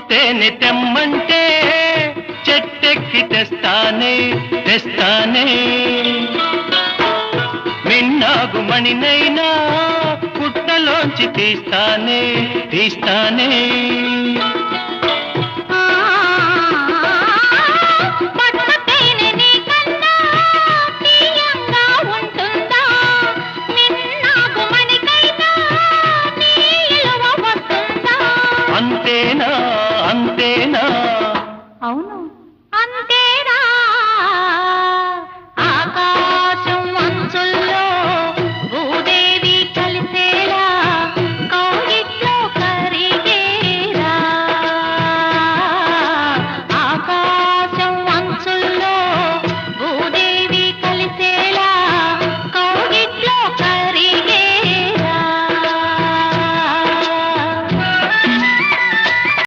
తేనె తెమ్మంటే చెట్టెక్కి తెస్తానే తెస్తానే మిన్నాగు మణినైనా పుట్టలోంచి తీస్తానే తీస్తానే అంతేనా అంతేనా అవును అంతేనా